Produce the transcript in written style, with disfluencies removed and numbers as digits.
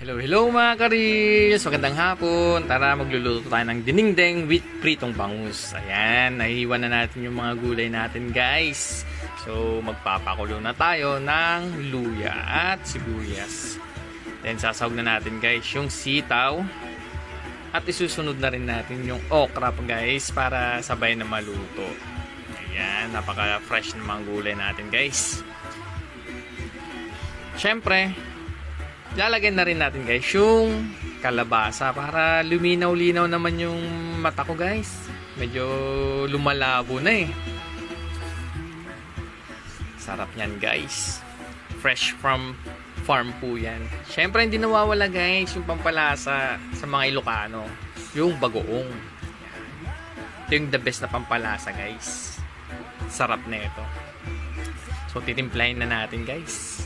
Hello, hello mga karils! Magandang hapon! Tara, magluluto tayo ng dinengdeng with pritong bangus. Ayan, nahihiwan na natin yung mga gulay natin guys. So, magpapakulo na tayo ng luya at sibuyas. Then, sasawag na natin guys yung sitaw. At isusunod na rin natin yung okra guys para sabay na maluto. Ayan, napaka-fresh ng mga gulay natin guys. Siyempre, lalagyan na rin natin guys yung kalabasa para luminaw-linaw naman yung mata ko guys. Medyo lumalabo na eh. Sarap yan guys. Fresh from farm po yan. Siyempre hindi nawawala guys yung pampalasa sa mga Ilocano. Yung bagoong. Ito yung the best na pampalasa guys. Sarap na ito. So titimplahin na natin guys.